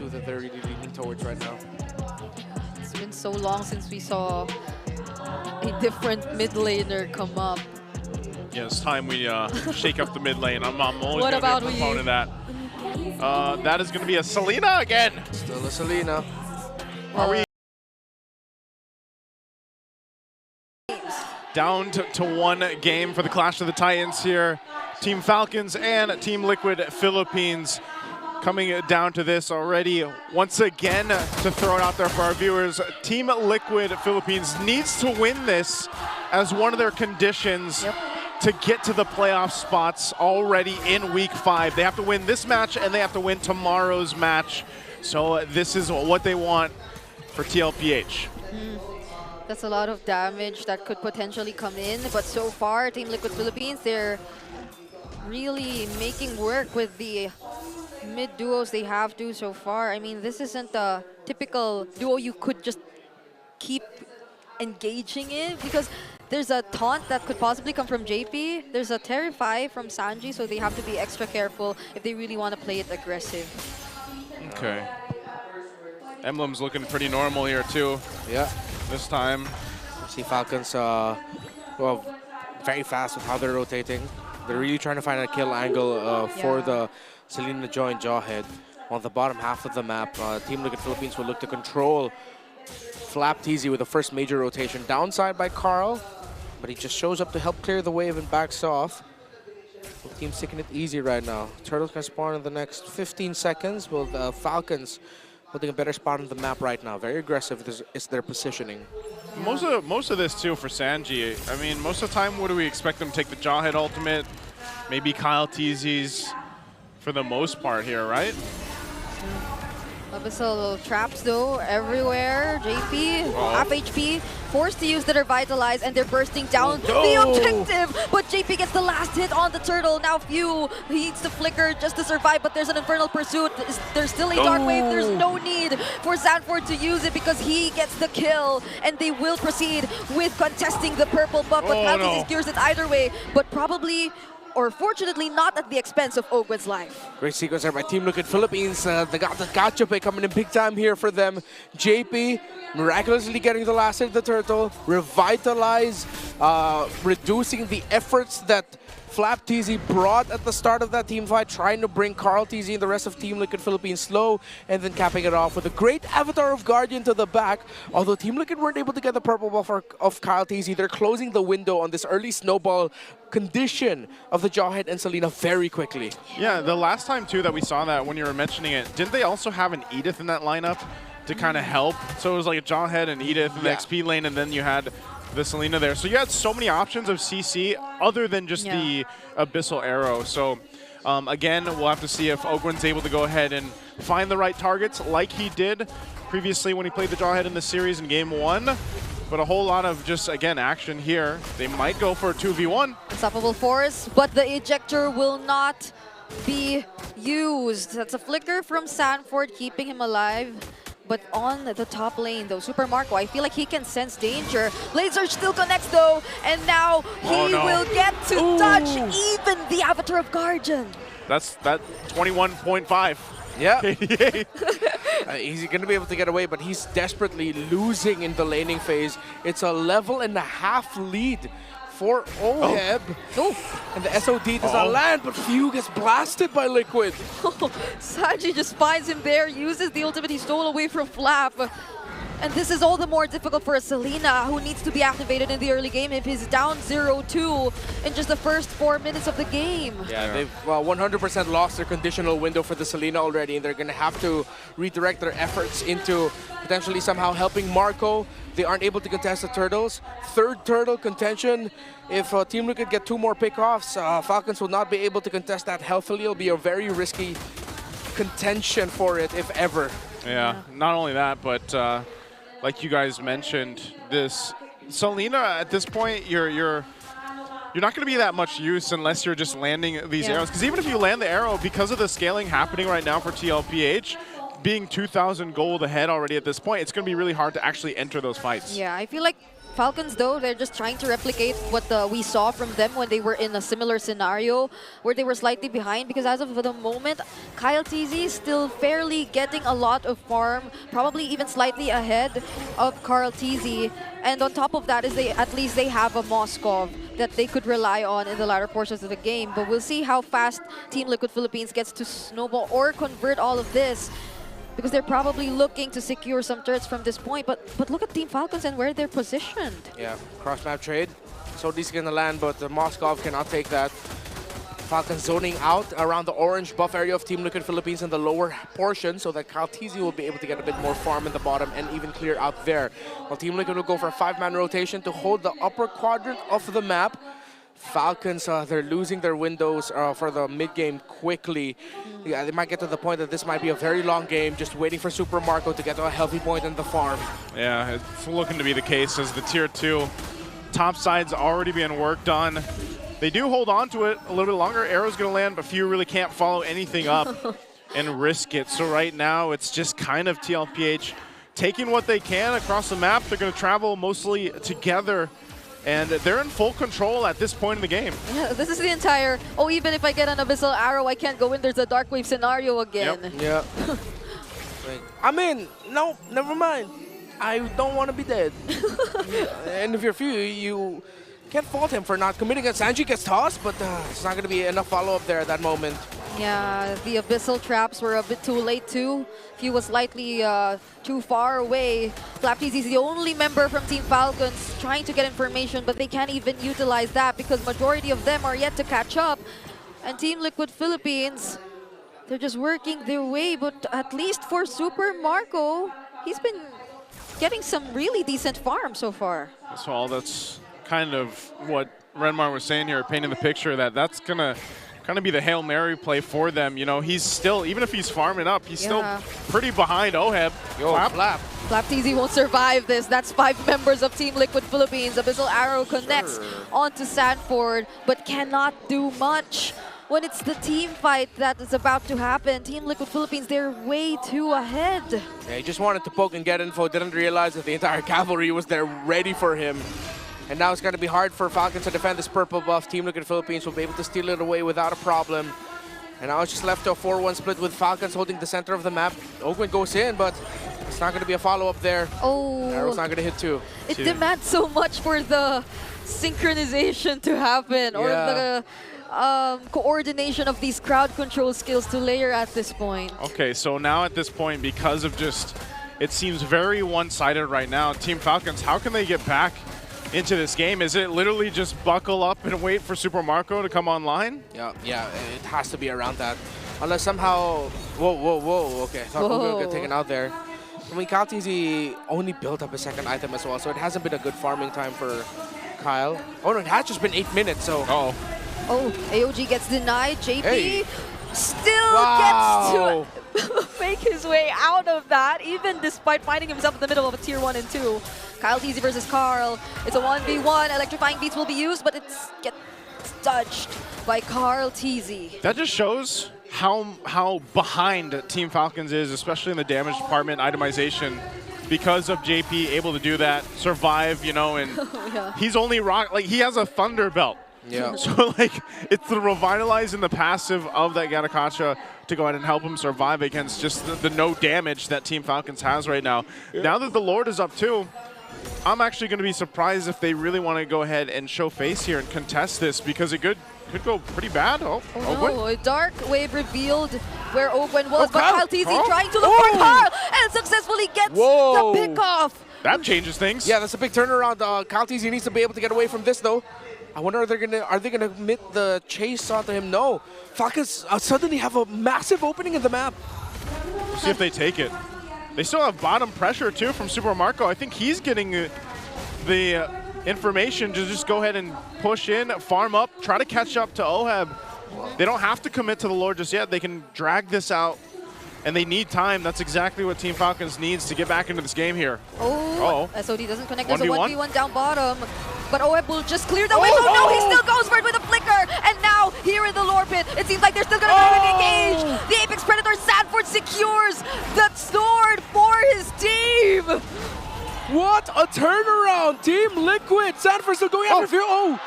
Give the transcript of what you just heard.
two that they're really leaning towards right now. It's been so long since we saw a different mid laner come up. Yeah, it's time we shake up the mid lane. I'm always What going to be a about proponent of that. That is going to be a Selena again. Still a Selena. Are we down to one game for the Clash of the Titans here? Team Falcons and Team Liquid Philippines coming down to this already. Once again, to throw it out there for our viewers, Team Liquid Philippines needs to win this as one of their conditions to get to the playoff spots already in week 5. They have to win this match and they have to win tomorrow's match. So this is what they want for Tlph. That's a lot of damage that could potentially come in, but so far, Team Liquid Philippines, they're really making work with the mid duos they have to so far. I mean, this isn't a typical duo you could just keep engaging in, because there's a taunt that could possibly come from JP. There's a Terrify from Sanji, so they have to be extra careful if they really want to play it aggressive. Okay. Emblem's looking pretty normal here too. Yeah. This time. See Falcons, well, very fast with how they're rotating. They're really trying to find a kill angle for the Selena join Jawhead. On the bottom half of the map, Team Liquid Philippines will look to control Tlph with the first major rotation. Downside by Carl, but he just shows up to help clear the wave and backs off. The team's taking it easy right now. Turtles can spawn in the next 15 seconds, with Falcons holding a better spot on the map right now. Very aggressive is their positioning. Most of this too for Sanji. I mean, most of the time, what do we expect them to take the Jawhead ultimate? Maybe Kyle TZ's for the most part here, right? Abyssal traps though everywhere. JP, half HP, forced to use the Revitalize, and they're bursting down the objective. But JP gets the last hit on the turtle. Now Few, he needs to flicker just to survive, but there's an Infernal Pursuit. There's still a Dark Wave. There's no need for Sanford to use it because he gets the kill, and they will proceed with contesting the purple buff. But Cloud secures it either way, but probably, or fortunately not at the expense of Ogwen's life. Great sequence there by Team Liquid Philippines. They got the gotcha play coming in big time here for them. JP miraculously getting the last hit of the turtle. Revitalize, reducing the efforts that Tlph brought at the start of that team fight, trying to bring Carl TZ and the rest of Team Liquid Philippines slow, and then capping it off with a great Avatar of Guardian to the back. Although Team Liquid weren't able to get the purple buff of Kyle TZ, they're closing the window on this early snowball condition of the Jawhead and Selena very quickly. Yeah, the last time too that we saw that, when you were mentioning it, didn't they also have an Edith in that lineup to kind of help? So it was like a Jawhead and Edith in the XP lane, and then you had the Selena there. So you had so many options of CC other than just the Abyssal Arrow. So again, we'll have to see if Ogwen's able to go ahead and find the right targets like he did previously when he played the Jawhead in the series in Game 1. But a whole lot of just, again, action here. They might go for a 2v1. Unstoppable Force, but the ejector will not be used. That's a flicker from Sanford, keeping him alive. But on the top lane, though, Super Marco, I feel like he can sense danger. Laser still connects, though, and now he will get to touch even the Avatar of Guardian. That's that 21.5. Yeah. He's going to be able to get away, but he's desperately losing in the laning phase. It's a level and a half lead for Oheb. And the SOD does not land, but Few gets blasted by Liquid. Sanji just finds him there, uses the ultimate he stole away from Tlph. And this is all the more difficult for a Selena, who needs to be activated in the early game if he's down 0-2 in just the first 4 minutes of the game. Yeah, they've 100% lost their conditional window for the Selena already, and they're going to have to redirect their efforts into potentially somehow helping Marco. They aren't able to contest the Turtles. Third Turtle contention. If Team Liquid get 2 more pickoffs, Falcons will not be able to contest that healthily. It'll be a very risky contention for it, if ever. Yeah, not only that, but like you guys mentioned, this Selena at this point, you're not going to be that much use unless you're just landing these arrows. Because even if you land the arrow, because of the scaling happening right now for Tlph, being 2,000 gold ahead already at this point, it's going to be really hard to actually enter those fights. Yeah, I feel like Falcons, though, they're just trying to replicate what we saw from them when they were in a similar scenario where they were slightly behind, because as of the moment, Tlph is still fairly getting a lot of farm, probably even slightly ahead of Tlph. And on top of that is at least they have a Moskov that they could rely on in the latter portions of the game. But we'll see how fast Team Liquid Philippines gets to snowball or convert all of this, because they're probably looking to secure some turrets from this point. But look at Team Falcons and where they're positioned. Yeah, cross-map trade. So these gonna land, but the Moskov cannot take that. Falcons zoning out around the orange buff area of Team Liquid Philippines in the lower portion, so that Tlph will be able to get a bit more farm in the bottom and even clear out there. While Team Liquid will go for a 5-man rotation to hold the upper quadrant of the map. Falcons, they're losing their windows for the mid-game quickly. Yeah, they might get to the point that this might be a very long game, just waiting for Super Marco to get to a healthy point in the farm. Yeah, it's looking to be the case as the Tier 2 top side's already being worked on. They do hold on to it a little bit longer. Arrow's going to land, but Few really can't follow anything up and risk it. So right now, it's just kind of Tlph taking what they can across the map. They're going to travel mostly together, and they're in full control at this point in the game. Yeah, this is the entire, oh, even if I get an Abyssal Arrow, I can't go in. There's a Dark Wave scenario again. Yep. Yeah. I mean, no, never mind. I don't want to be dead. And if you're Few, you can't fault him for not committing it. Sanji gets tossed, but it's not going to be enough follow-up there at that moment. Yeah, the Abyssal traps were a bit too late too. Few was slightly too far away. Tlph is the only member from Team Falcons trying to get information, but they can't even utilize that because majority of them are yet to catch up. And Team Liquid Philippines, they're just working their way, but at least for Super Marco, he's been getting some really decent farm so far. So that's kind of what Renmar was saying here, painting the picture that that's gonna kind of be the Hail Mary play for them. You know, he's still, even if he's farming up, he's still pretty behind Oheb. Tlph won't survive this. That's 5 members of Team Liquid Philippines. Abyssal Arrow connects onto Sanford, but cannot do much. When it's the team fight that is about to happen, Team Liquid Philippines, they're way too ahead. Yeah, he just wanted to poke and get info, didn't realize that the entire cavalry was there ready for him. And now it's going to be hard for Falcons to defend this purple buff. Team Liquid Philippines will be able to steal it away without a problem. And now it's just left to a 4-1 split with Falcons holding the center of the map. Ogwin goes in, but it's not going to be a follow-up there. Oh. Arrow's not going to hit too. It demands so much for the synchronization to happen, or the coordination of these crowd control skills to layer at this point. Okay, so now at this point, because of just, it seems very one-sided right now, Team Falcons, how can they get back into this game? Is it literally just buckle up and wait for Super Marco to come online? Yeah, it has to be around that. Unless somehow, whoa, okay, I thought we were going to get taken out there. I mean, Tlph only built up a second item as well, so it hasn't been a good farming time for Kyle. Oh no, it has just been 8 minutes, so. Oh, AOG gets denied. JP still gets to make his way out of that, even despite finding himself in the middle of a tier 1 and 2. Tlph versus Carl. It's a 1v1. Electrifying beats will be used, but it's gets dodged by Tlph. That just shows how behind Team Falcons is, especially in the damage department itemization, because of JP able to do that, survive, you know, and he's only he has a Thunder Belt. Yeah. So, like, it's the revitalize and the passive of that Gatakacha to go ahead and help him survive against just the no damage that Team Falcons has right now. Now that the Lord is up too, I'm actually going to be surprised if they really want to go ahead and show face here and contest this, because it could go pretty bad. Oh no, a Dark Wave revealed where Ogwen was, but Tlph trying to look for Carl and successfully gets the pick-off. That changes things. Yeah, that's a big turnaround. Tlph needs to be able to get away from this, though. I wonder are they gonna commit the chase onto him? No. Falcons suddenly have a massive opening in the map. We'll see if they take it. They still have bottom pressure too from Super Marco. I think he's getting the information to just go ahead and push in, farm up, try to catch up to Oheb. They don't have to commit to the Lord just yet. They can drag this out, and they need time. That's exactly what Team Falcons needs to get back into this game here. SOD doesn't connect. There's a 1v1 down bottom. But Oheb will just clear the way. Oh no, he still goes for it with a flicker. And now, here in the lore pit, it seems like they're still going to engage. The Apex Predator Sanford secures the sword for his team. What a turnaround! Team Liquid! Sanford still going after Few. Oh!